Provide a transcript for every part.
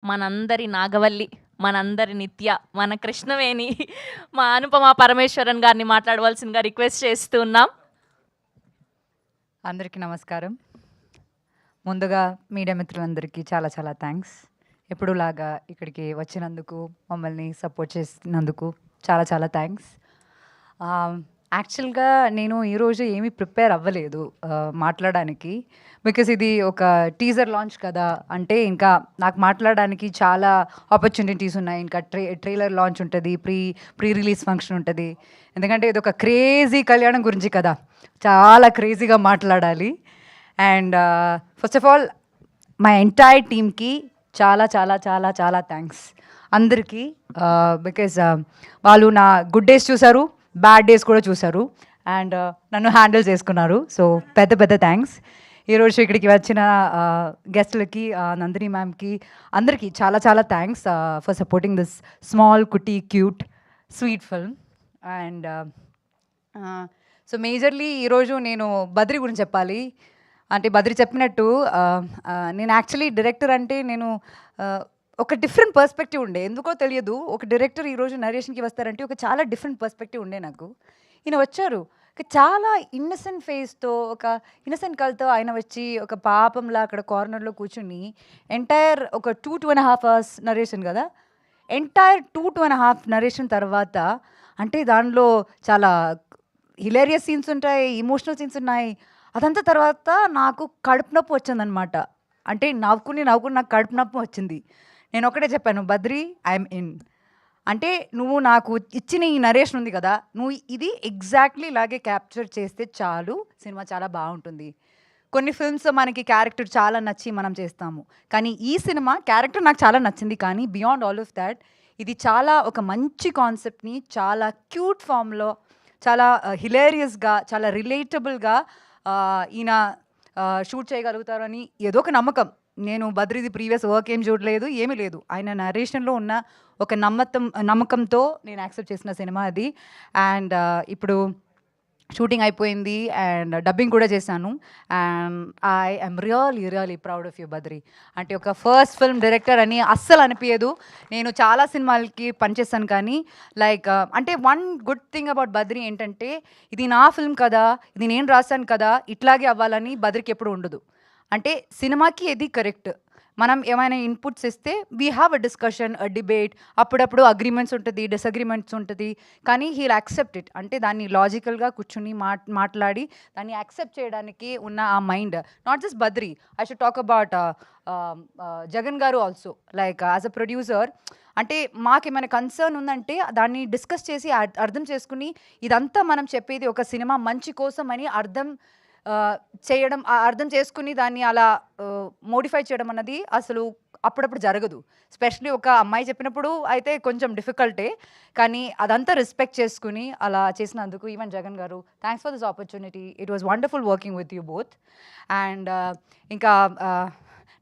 మనందరి నాగవల్లి, మనందరి నిత్య, మన కృష్ణవేణి, మా అనుపమ పరమేశ్వరన్ గారిని మాట్లాడవలసిందిగా రిక్వెస్ట్ చేస్తూ ఉన్నాం. అందరికీ నమస్కారం. ముందుగా మీడియా మిత్రులందరికీ చాలా చాలా థ్యాంక్స్. ఎప్పుడులాగా ఇక్కడికి వచ్చినందుకు, మమ్మల్ని సపోర్ట్ చేసినందుకు చాలా చాలా థ్యాంక్స్. యాక్చువల్గా నేను ఈరోజు ఏమీ ప్రిపేర్ అవ్వలేదు మాట్లాడడానికి. బికాస్ ఇది ఒక టీజర్ లాంచ్ కదా, అంటే ఇంకా నాకు మాట్లాడడానికి చాలా ఆపర్చునిటీస్ ఉన్నాయి. ఇంకా ట్రైలర్ లాంచ్ ఉంటుంది, ప్రీ రిలీజ్ ఫంక్షన్ ఉంటుంది. ఎందుకంటే ఇది ఒక క్రేజీ కళ్యాణం గురించి కదా, చాలా క్రేజీగా మాట్లాడాలి. And first of all my entire టీమ్కి చాలా చాలా చాలా చాలా థ్యాంక్స్ అందరికీ. బికాజ్ వాళ్ళు నా గుడ్ డేస్ చూశారు, బ్యాడ్ డేస్ కూడా చూశారు, అండ్ నన్ను హ్యాండిల్ చేసుకున్నారు. సో పెద్ద పెద్ద థ్యాంక్స్. ఈరోజు ఇక్కడికి వచ్చిన గెస్ట్లకి, నందిని మ్యామ్కి, అందరికీ చాలా చాలా thanks for supporting this small cutie cute sweet film. And so majorly ఈరోజు నేను బద్రి గురించి చెప్పాలి. అంటే బద్రి చెప్పినట్టు నేను యాక్చువల్లీ డైరెక్టర్ అంటే నేను ఒక డిఫరెంట్ పర్స్పెక్టివ్ ఉండే, ఎందుకో తెలియదు. ఒక డైరెక్టర్ ఈరోజు నరేషన్కి వస్తారంటే ఒక చాలా డిఫరెంట్ పర్స్పెక్టివ్ ఉండే నాకు. ఈయన వచ్చారు చాలా ఇన్నసెంట్ ఫేస్తో, ఒక ఇన్నసెంట్ కల్తో ఆయన వచ్చి ఒక పాపంలా అక్కడ కార్నర్లో కూర్చుని ఎంటైర్ ఒక 2.5 hours నరేషన్ కదా, ఎంటైర్ 2.5 నరేషన్ తర్వాత అంటే దానిలో చాలా హిలేరియస్ సీన్స్ ఉంటాయి, ఇమోషనల్ సీన్స్ ఉన్నాయి. అదంతా తర్వాత నాకు కడుపు నొప్పి వచ్చిందనమాట. అంటే నవ్వుకుని నాకు కడుపు నొప్పి వచ్చింది. నేను ఒకటే చెప్పాను, బద్రి ఐఎమ్ ఇన్. అంటే నువ్వు నాకు ఇచ్చిన ఈ నరేషన్ ఉంది కదా, నువ్వు ఇది ఎగ్జాక్ట్లీ ఇలాగే క్యాప్చర్ చేస్తే చాలు, సినిమా చాలా బాగుంటుంది. కొన్ని ఫిల్మ్స్ మనకి క్యారెక్టర్ చాలా నచ్చి మనం చేస్తాము, కానీ ఈ సినిమా క్యారెక్టర్ నాకు చాలా నచ్చింది. కానీ బియాండ్ ఆల్ ఆఫ్ దాట్ ఇది చాలా ఒక మంచి కాన్సెప్ట్ని చాలా క్యూట్ ఫామ్లో, చాలా హిలేరియస్గా, చాలా రిలేటబుల్గా ఈయన షూట్ చేయగలుగుతారని ఏదో ఒక నమ్మకం. నేను బద్రిది ప్రీవియస్ వర్క్ ఏం చూడలేదు, ఏమీ లేదు. ఆయన నరేషన్లో ఉన్న ఒక నమ్మకంతో నేను యాక్సెప్ట్ చేసిన సినిమా అది. అండ్ ఇప్పుడు షూటింగ్ అయిపోయింది అండ్ డబ్బింగ్ కూడా చేశాను. And I I'm really proud of you Badri. అంటే ఒక ఫస్ట్ ఫిల్మ్ డైరెక్టర్ అని అస్సలు అనిపించదు. నేను చాలా సినిమాలకి పనిచేస్తాను, కానీ లైక్ అంటే one good thing about Badri ఏంటంటే, ఇది నా ఫిల్మ్ కదా, ఇది నేను రాశాను కదా, ఇట్లాగే అవ్వాలని బద్రికి ఎప్పుడు ఉండదు. అంటే సినిమాకి ఇది కరెక్ట్. మనం ఏమైనా ఇన్పుట్స్ ఇస్తే we have a discussion, a debate, అప్పుడప్పుడు అగ్రిమెంట్స్ ఉంటుంది, డిసగ్రిమెంట్స్ ఉంటుంది, కానీ హీల్ యాక్సెప్ట్ ఇట్. అంటే దాన్ని లాజికల్గా కూర్చుని మాట్లాడి దాన్ని యాక్సెప్ట్ చేయడానికి ఉన్న ఆ mind. Not just Badri, I should talk about Jagan గారు also. Like as a producer, అంటే మాకేమైనా కన్సర్న్ ఉందంటే దాన్ని డిస్కస్ చేసి అర్థం చేసుకుని, ఇదంతా మనం చెప్పేది ఒక సినిమా మంచి కోసం అని చేయడం, అర్థం చేసుకుని దాన్ని అలా మోడిఫై చేయడం అన్నది అసలు అప్పుడప్పుడు జరగదు. స్పెషలీ ఒక అమ్మాయి చెప్పినప్పుడు అయితే కొంచెం డిఫికల్టే, కానీ అదంతా రెస్పెక్ట్ చేసుకుని అలా చేసినందుకు ఈవెన్ జగన్ గారు, thanks for this opportunity. It was wonderful working with you both. And ఇంకా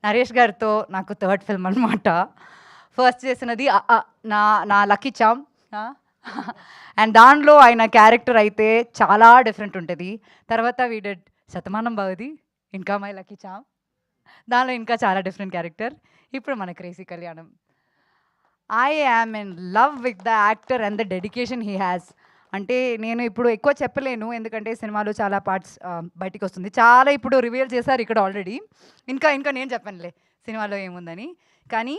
నరేష్ గారితో నాకు థర్డ్ ఫిల్మ్ అనమాట. ఫస్ట్ చేసినది నా లక్కీ చామ్. అండ్ దానిలో ఆయన క్యారెక్టర్ అయితే చాలా డిఫరెంట్ ఉంటుంది. తర్వాత వీ డిడ్ శతమానం భవతి, ఇంకా మై లక్కీ చామ్. దానిలో ఇంకా చాలా డిఫరెంట్ క్యారెక్టర్. ఇప్పుడు మన క్రేజీ కళ్యాణం. I am in love with the actor and the dedication he has. అంటే నేను ఇప్పుడు ఎక్కువ చెప్పలేను, ఎందుకంటే సినిమాలో చాలా పార్ట్స్ బయటికి వస్తుంది. చాలా ఇప్పుడు రివీల్ చేశారు ఇక్కడ ఆల్రెడీ. ఇంకా నేను చెప్పనులే సినిమాలో ఏముందని. కానీ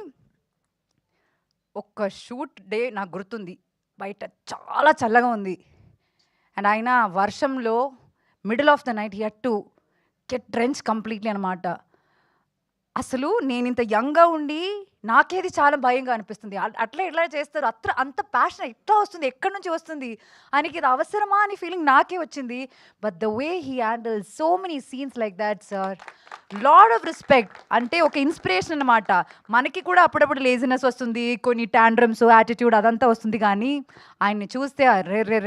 ఒక్క షూట్ డే నాకు గుర్తుంది, బయట చాలా చల్లగా ఉంది అండ్ ఆయన వర్షంలో middle of the night he had to get drench completely అనమాట. అసలు నేను ఇంత యంగ్గా ఉండి నాకేది చాలా భయంగా అనిపిస్తుంది. అట్లా ఎట్లా చేస్తారు, అంత ప్యాషన్ ఎట్లా వస్తుంది, ఎక్కడి నుంచి వస్తుంది, ఆయనకి ఇది అవసరమా అని ఫీలింగ్ నాకే వచ్చింది. But the way he handle so many scenes like that sir, lot of respect. అంటే ఒక ఇన్స్పిరేషన్ అనమాట. మనకి కూడా అప్పుడప్పుడు లేజినెస్ వస్తుంది, కొన్ని టాండ్రమ్స్, యాటిట్యూడ్ అదంతా వస్తుంది, కానీ ఆయన్ని చూస్తే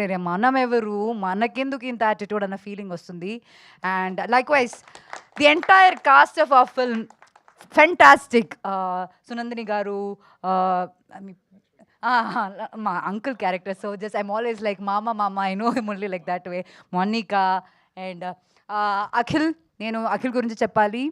రే మనం ఎవరు, మనకెందుకు ఇంత యాటిట్యూడ్ అన్న ఫీలింగ్ వస్తుంది. And likewise the entire cast of ఆ ఫిల్మ్ ఫెంటాస్టిక్. సునందిని గారు, మా uncle character, so just I'm always like మామ, I know him only like that way. Monica and Akhil. నేను అఖిల్ గురించి చెప్పాలి.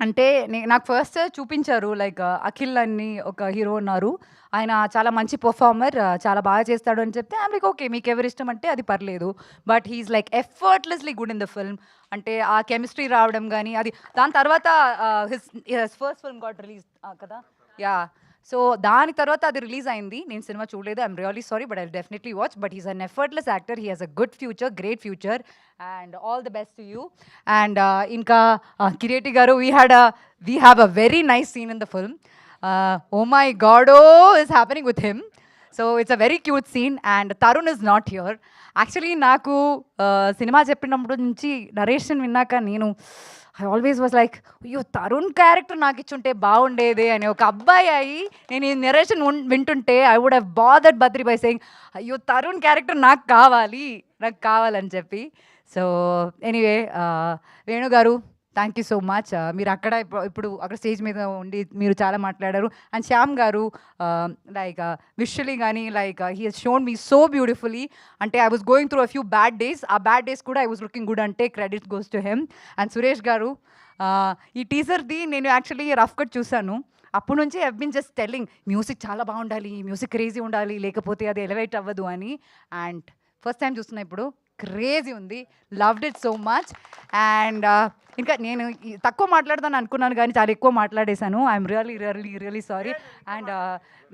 అంటే నాకు ఫస్ట్ చూపించారు లైక్ అఖిల్ అని ఒక హీరో ఉన్నారు. ఆయన చాలా మంచి పెర్ఫార్మర్, చాలా బాగా చేస్తాడు అని చెప్తే ఐయామ్ లైక్ ఓకే, మీకు ఎవరి ఇష్టం అంటే అది పర్లేదు. But he's like effortlessly good in the film. అంటే ఆ కెమిస్ట్రీ రావడం గానీ అది దాని తర్వాత his first film got release కదా! యాహ్! సో దాని తర్వాత అది రిలీజ్ అయింది. నేను సినిమా చూడలేదు. I'm really sorry but I'll definitely watch. But he's an effortless actor. He has a good future, great future and all the best to you. And ఇంకా కిరీటి గారు we have a very nice scene in the film. Oh my God, oh is happening with him. So it's a very cute scene and Tarun is not here. Actually నాకు cinema చెప్పినప్పుడు నుంచి narration విన్నాక నేను I always was like అయ్యో Tarun character నాకు ఇచ్చుంటే బాగుండేదే అని. ఒక అబ్బాయి అయ్యి నేను ఈ నరేషన్ వింటుంటే I would have bothered Badri by saying అయ్యో తరుణ్ క్యారెక్టర్ నాకు కావాలని చెప్పి. సో ఎనీవే వేణు గారు థ్యాంక్ యూ సో మచ్. మీరు అక్కడ ఇప్పుడు అక్కడ స్టేజ్ మీద ఉండి మీరు చాలా మాట్లాడారు. అండ్ శ్యామ్ గారు లైక్ విజువల్లీ కానీ like he he's shown me so beautifully. అంటే I was going through a few bad days. ఆ బ్యాడ్ డేస్ కూడా ఐ వాజ్ లుకింగ్ గుడ్ అంటే credit goes to him. And Suresh గారు ఈ టీజర్ది నేను యాక్చువల్లీ రఫ్ కట్ చూశాను. అప్పటి నుంచి I been just telling music చాలా బాగుండాలి, మ్యూజిక్ క్రేజీ ఉండాలి, లేకపోతే అది ఎలివేట్ అవ్వదు అని. అండ్ ఫస్ట్ టైం చూస్తున్నా ఇప్పుడు క్రేజీ ఉంది. Loved it so much. And ఇంకా నేను తక్కువ మాట్లాడదాను అనుకున్నాను కానీ చాలా ఎక్కువ మాట్లాడేశాను. I'm really sorry. అండ్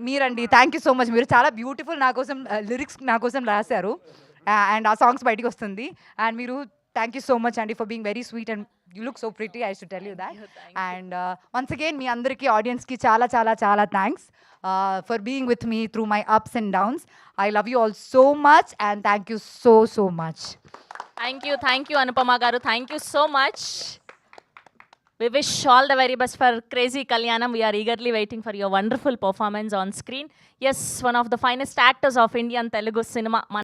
మీరండి థ్యాంక్ యూ సో మచ్. మీరు చాలా బ్యూటిఫుల్ నా కోసం లిరిక్స్ నా కోసం రాశారు. అండ్ ఆ సాంగ్స్ బయటికి వస్తుంది. అండ్ మీరు థ్యాంక్ యూ సో మచ్ అండి for being very sweet and you look so pretty. I should tell you that. And once again మీ అందరికీ ఆడియన్స్కి చాలా చాలా చాలా thanks for being with me through my ups and downs. I love you all so much and thank you so much. Thank you Anupama garu. Thank you so much. We wish all the very best for Crazy Kalyanam. We are eagerly waiting for your wonderful performance on screen. Yes, one of the finest actors of Indian Telugu cinema.